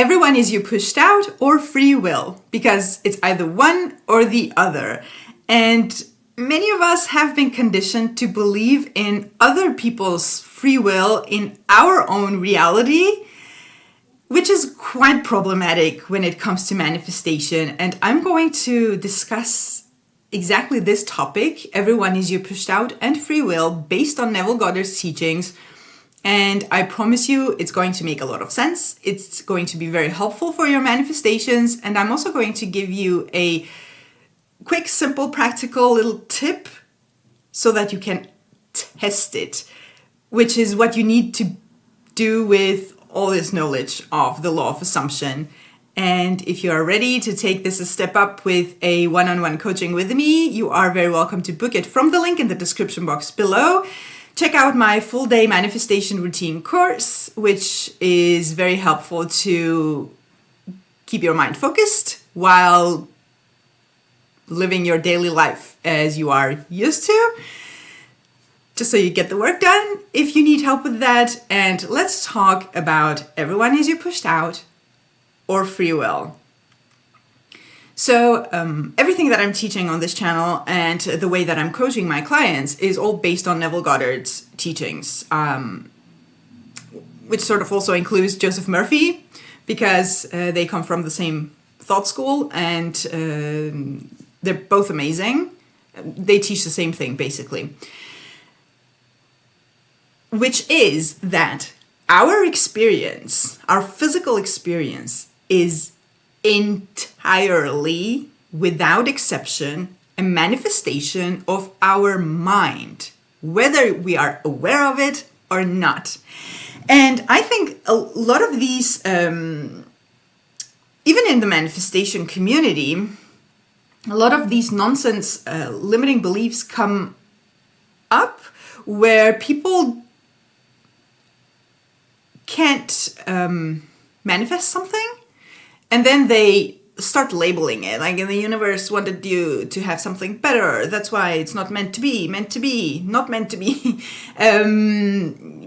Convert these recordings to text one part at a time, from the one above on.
everyone is you pushed out or free will, because it's either one or the other. And many of us have been conditioned to believe in other people's free will in our own reality, which is quite problematic when it comes to manifestation. And I'm going to discuss exactly this topic, everyone is you pushed out and free will, based on Neville Goddard's teachings. And I promise you, it's going to make a lot of sense. It's going to be very helpful for your manifestations. And I'm also going to give you a quick, simple, practical little tip so that you can test it, which is what you need to do with all this knowledge of the law of assumption. And if you are ready to take this a step up with a one-on-one coaching with me, you are very welcome to book it from the link in the description box below. Check out my full day manifestation routine course, which is very helpful to keep your mind focused while living your daily life as you are used to, just so you get the work done if you need help with that. And let's talk about everyone is you pushed out or free will. So everything that I'm teaching on this channel and the way that I'm coaching my clients is all based on Neville Goddard's teachings, which sort of also includes Joseph Murphy, because they come from the same thought school, and they're both amazing. They teach the same thing, basically, which is that our experience, our physical experience, is entirely, without exception, a manifestation of our mind, whether we are aware of it or not. And I think a lot of these, even in the manifestation community, a lot of these nonsense limiting beliefs come up where people can't manifest something, and then they start labeling it, like, the universe wanted you to have something better, that's why it's not meant to be, not meant to be.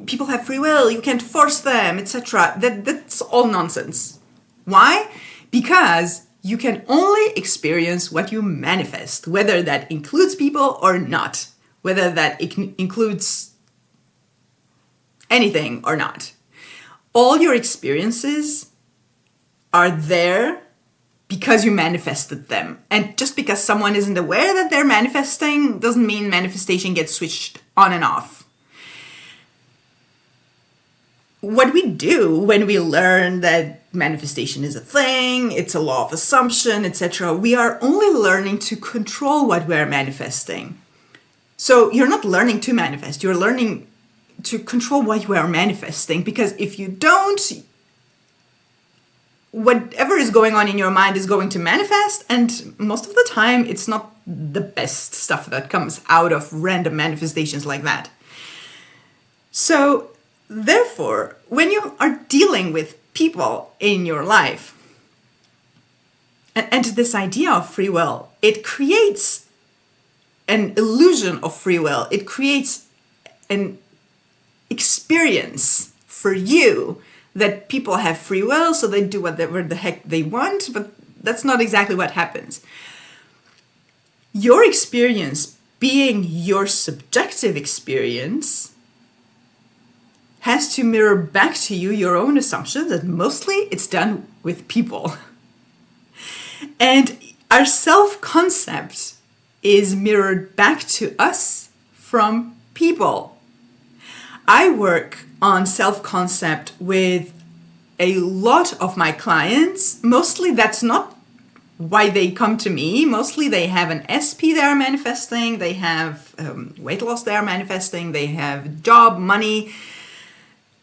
People have free will, you can't force them, etc. That's all nonsense. Why? Because you can only experience what you manifest, whether that includes people or not, whether that includes anything or not. All your experiences are there because you manifested them. And just because someone isn't aware that they're manifesting doesn't mean manifestation gets switched on and off. What we do when we learn that manifestation is a thing, it's a law of assumption, etc., we are only learning to control what we're manifesting. So you're not learning to manifest, you're learning to control what you are manifesting, because if you don't, whatever is going on in your mind is going to manifest, and most of the time it's not the best stuff that comes out of random manifestations like that. So therefore, when you are dealing with people in your life, and this idea of free will, it creates an illusion of free will. It creates an experience for you that people have free will, so they do whatever the heck they want, but that's not exactly what happens. Your experience, being your subjective experience, has to mirror back to you your own assumptions, and mostly it's done with people. And our self-concept is mirrored back to us from people. I work on self-concept with a lot of my clients. Mostly that's not why they come to me. Mostly they have an SP they are manifesting, they have weight loss they are manifesting, they have job, money,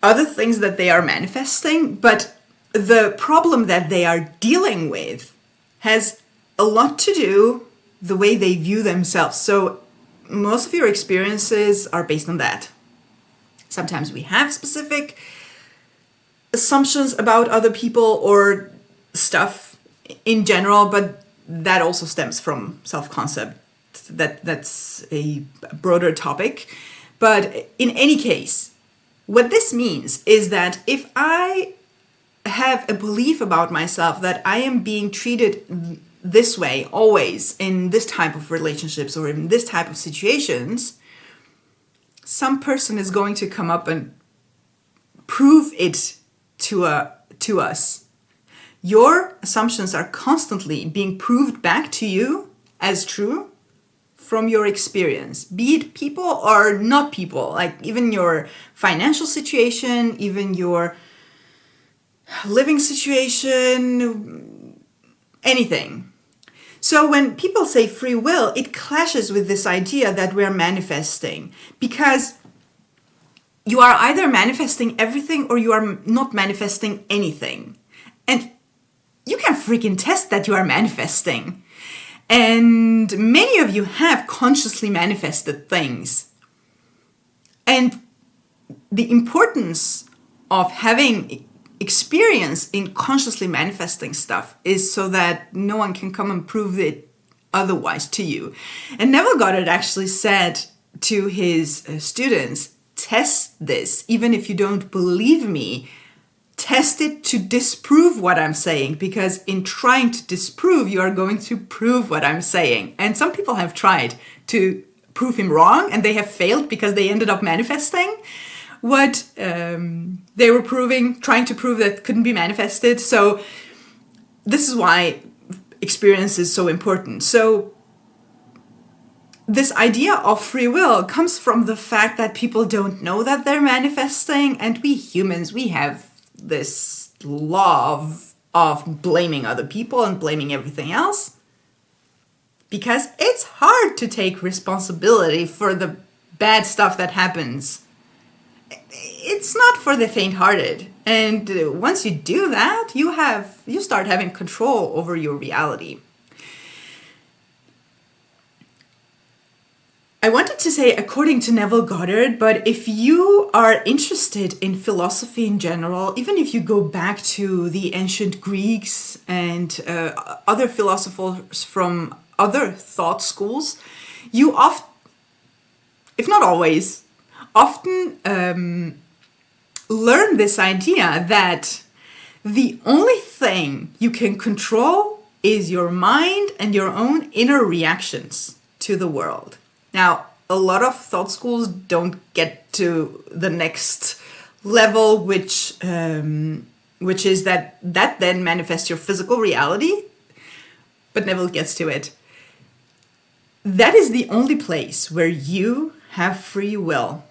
other things that they are manifesting. But the problem that they are dealing with has a lot to do the way they view themselves. So most of your experiences are based on that. Sometimes we have specific assumptions about other people or stuff in general, but that also stems from self-concept. That's a broader topic. But in any case, what this means is that if I have a belief about myself that I am being treated this way always in this type of relationships or in this type of situations, some person is going to come up and prove it to us. Your assumptions are constantly being proved back to you as true from your experience, be it people or not people, like even your financial situation, even your living situation, anything. So when people say free will, it clashes with this idea that we're manifesting, because you are either manifesting everything or you are not manifesting anything. And you can freaking test that you are manifesting. And many of you have consciously manifested things. And the importance of having experience in consciously manifesting stuff is so that no one can come and prove it otherwise to you. And Neville Goddard actually said to his students, test this, even if you don't believe me, test it to disprove what I'm saying, because in trying to disprove, you are going to prove what I'm saying. And some people have tried to prove him wrong and they have failed because they ended up manifesting what they were trying to prove that couldn't be manifested. So this is why experience is so important. So this idea of free will comes from the fact that people don't know that they're manifesting, and we humans, we have this law of blaming other people and blaming everything else, because it's hard to take responsibility for the bad stuff that happens. It's not for the faint-hearted. And once you do that, you start having control over your reality. I wanted to say according to Neville Goddard, but if you are interested in philosophy in general, even if you go back to the ancient Greeks and other philosophers from other thought schools, you often, if not always, often learn this idea that the only thing you can control is your mind and your own inner reactions to the world. Now, a lot of thought schools don't get to the next level, which is that then manifests your physical reality, but Neville gets to it. That is the only place where you have free will.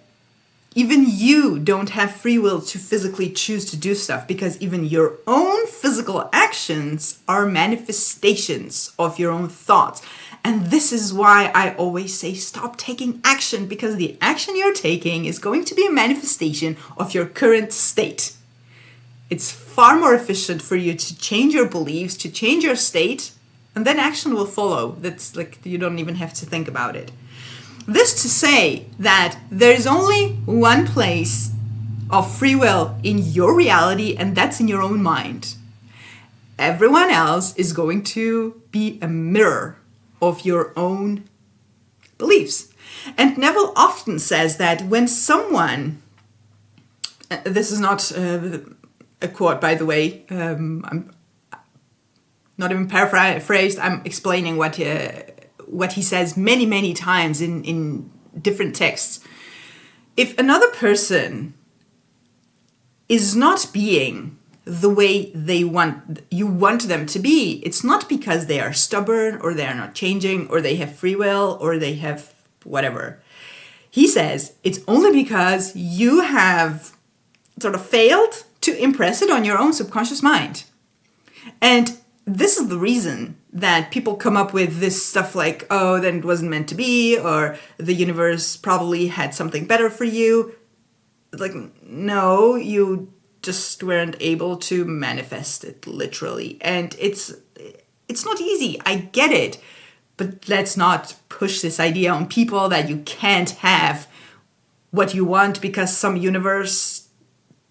Even you don't have free will to physically choose to do stuff, because even your own physical actions are manifestations of your own thoughts. And this is why I always say stop taking action, because the action you're taking is going to be a manifestation of your current state. It's far more efficient for you to change your beliefs, to change your state, and then action will follow. That's like, you don't even have to think about it. This to say that there is only one place of free will in your reality, and that's in your own mind. Everyone else is going to be a mirror of your own beliefs. And Neville often says that when someone, this is not a quote, by the way, I'm not even paraphrased, I'm explaining what he says many, many times in different texts. If another person is not being the way you want them to be, it's not because they are stubborn or they are not changing or they have free will or they have whatever. He says it's only because you have sort of failed to impress it on your own subconscious mind. And this is the reason that people come up with this stuff like, oh, then it wasn't meant to be, or the universe probably had something better for you. Like, no, you just weren't able to manifest it literally. And it's not easy. I get it. But let's not push this idea on people that you can't have what you want because some universe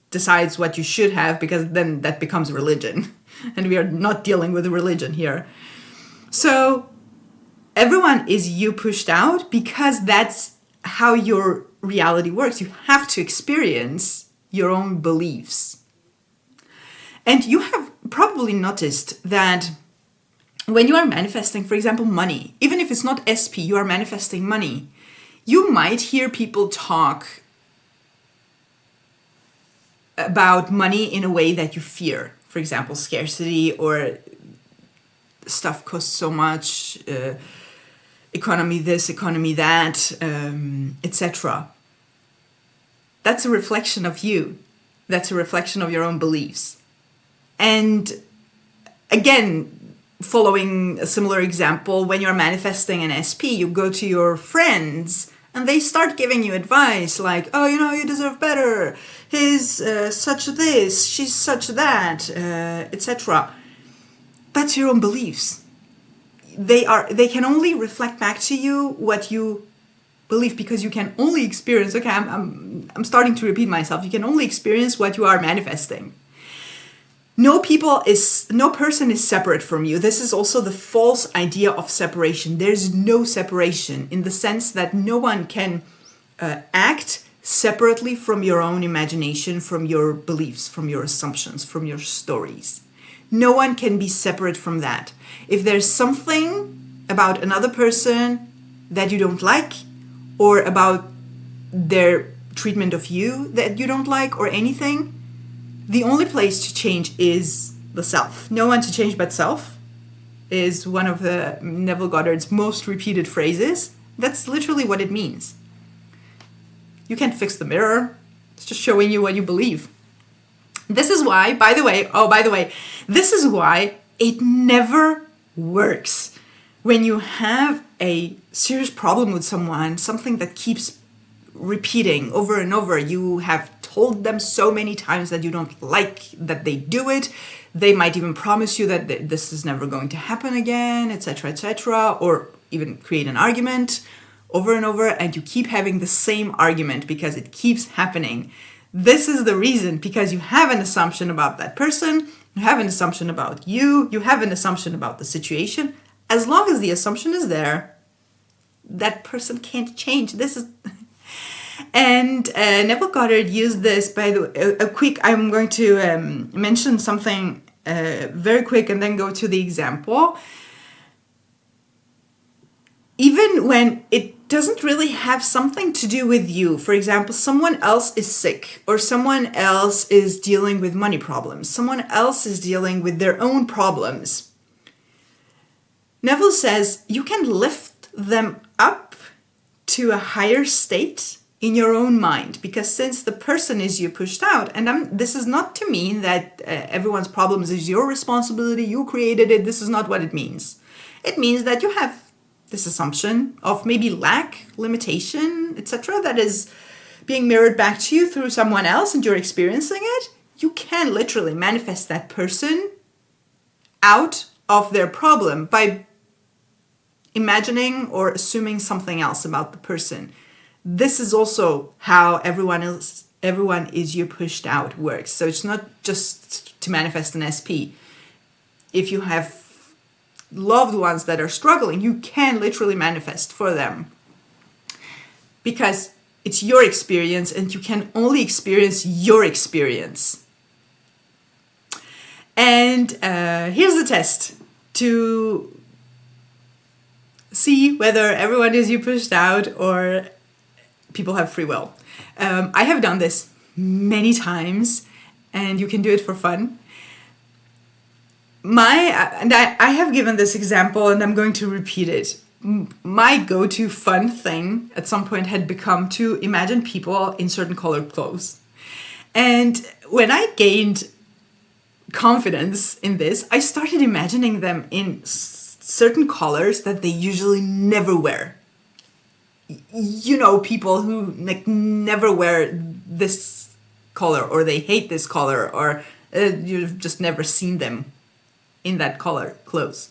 decides what you should have, because then that becomes religion. And we are not dealing with religion here. So everyone is you pushed out because that's how your reality works. You have to experience your own beliefs. And you have probably noticed that when you are manifesting, for example, money, even if it's not SP, you are manifesting money, you might hear people talk about money in a way that you fear. For example, scarcity, or stuff costs so much, economy this, economy that, etc. That's a reflection of you. That's a reflection of your own beliefs. And again, following a similar example, when you're manifesting an SP, you go to your friends and they start giving you advice like, oh, you deserve better. He's such this, she's such that, etc. That's your own beliefs. They can only reflect back to you what you believe, because you can only experience, okay, I'm starting to repeat myself, you can only experience what you are manifesting. No person is separate from you. This is also the false idea of separation. There's no separation, in the sense that no one can act separately from your own imagination, from your beliefs, from your assumptions, from your stories. No one can be separate from that. If there's something about another person that you don't like, or about their treatment of you that you don't like, or anything, the only place to change is the self. No one to change but self is one of the Neville Goddard's most repeated phrases. That's literally what it means. You can't fix the mirror. It's just showing you what you believe. This is why, by the way, this is why it never works. When you have a serious problem with someone, something that keeps repeating over and over, you have told them so many times that you don't like that they do it. They might even promise you that this is never going to happen again, etc., or even create an argument over and over, and you keep having the same argument because it keeps happening. This is the reason, because you have an assumption about that person, you have an assumption about you have an assumption about the situation. As long as the assumption is there, that person can't change. This is... And Neville Goddard used this, by the way, I'm going to mention something very quick and then go to the example. Even when it doesn't really have something to do with you, for example, someone else is sick, or someone else is dealing with money problems, someone else is dealing with their own problems, Neville says you can lift them up to a higher state in your own mind, because since the person is you pushed out, and this is not to mean that everyone's problems is your responsibility, you created it, this is not what it means. It means that you have this assumption of maybe lack, limitation, etc., that is being mirrored back to you through someone else and you're experiencing it. You can literally manifest that person out of their problem by imagining or assuming something else about the person. This is also how everyone is you pushed out works. So it's not just to manifest an SP. If you have loved ones that are struggling, you can literally manifest for them, because it's your experience and you can only experience your experience. And here's the test to see whether everyone is you pushed out or people have free will. I have done this many times, and you can do it for fun. I have given this example, and I'm going to repeat it. My go-to fun thing at some point had become to imagine people in certain colored clothes. And when I gained confidence in this, I started imagining them in certain colors that they usually never wear. You know, people who never wear this color, or they hate this color, or you've just never seen them in that color clothes.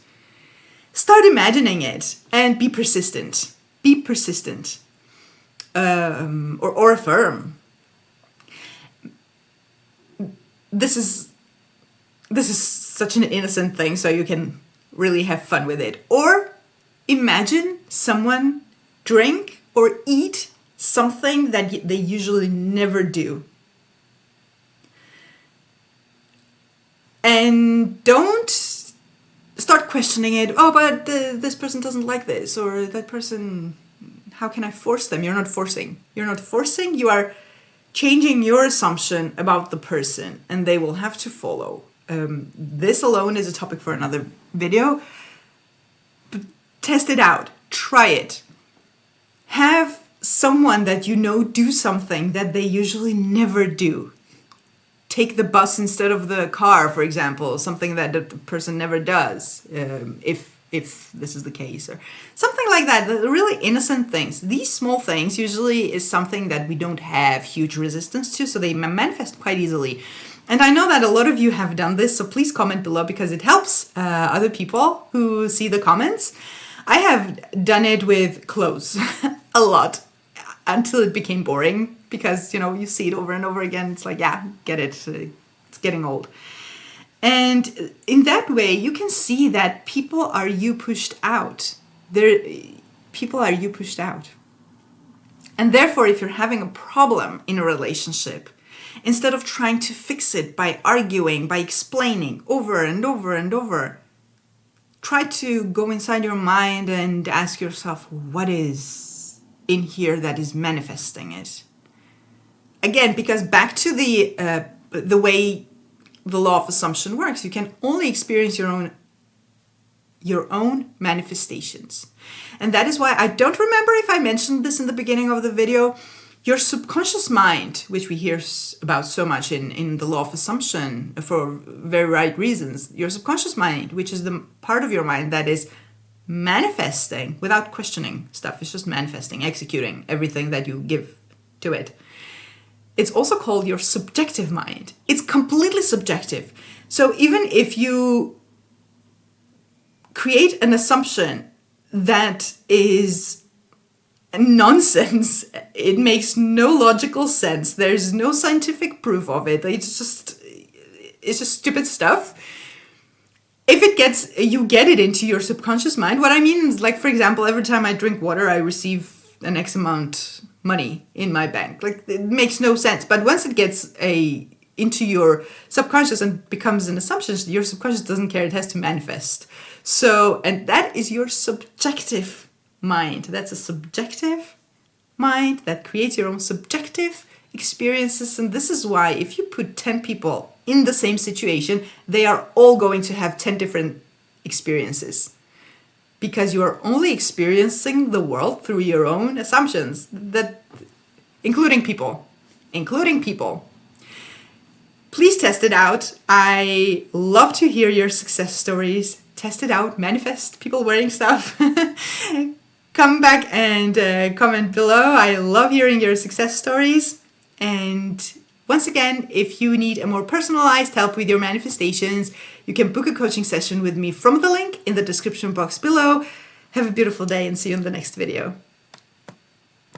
Start imagining it and be persistent. Be persistent. Or affirm. This is such an innocent thing, so you can really have fun with it. Or imagine someone drink or eat something that they usually never do. And don't start questioning it. Oh, but this person doesn't like this, or that person, how can I force them? You're not forcing. You're not forcing. You are changing your assumption about the person, and they will have to follow. This alone is a topic for another video. But test it out. Try it. Have someone that you know do something that they usually never do. Take the bus instead of the car, for example, something that the person never does, if this is the case, or something like that. The really innocent things. These small things usually is something that we don't have huge resistance to, so they manifest quite easily. And I know that a lot of you have done this, so please comment below because it helps other people who see the comments. I have done it with clothes a lot until it became boring because, you know, you see it over and over again. It's like, yeah, get it. It's getting old. And in that way, you can see that people are you pushed out. People are you pushed out. And therefore, if you're having a problem in a relationship, instead of trying to fix it by arguing, by explaining over and over and over, try to go inside your mind and ask yourself, what is in here that is manifesting it? Again, because back to the way the law of assumption works, you can only experience your own manifestations. And that is why I don't remember if I mentioned this in the beginning of the video. Your subconscious mind, which we hear about so much in the law of assumption for very right reasons, your subconscious mind, which is the part of your mind that is manifesting without questioning stuff, it's just manifesting, executing everything that you give to it. It's also called your subjective mind. It's completely subjective. So even if you create an assumption that is nonsense, it makes no logical sense, there's no scientific proof of it, it's just stupid stuff. If you get it into your subconscious mind, what I mean is, like, for example, every time I drink water, I receive an X amount money in my bank. Like, it makes no sense. But once it gets into your subconscious and becomes an assumption, your subconscious doesn't care, it has to manifest. So, and that is your subjective mind. That's a subjective mind that creates your own subjective experiences. And this is why if you put 10 people in the same situation, they are all going to have 10 different experiences. Because you are only experiencing the world through your own assumptions, that including people. Please test it out. I love to hear your success stories. Test it out, manifest people wearing stuff. Come back and comment below. I love hearing your success stories. And once again, if you need a more personalized help with your manifestations, you can book a coaching session with me from the link in the description box below. Have a beautiful day and see you in the next video.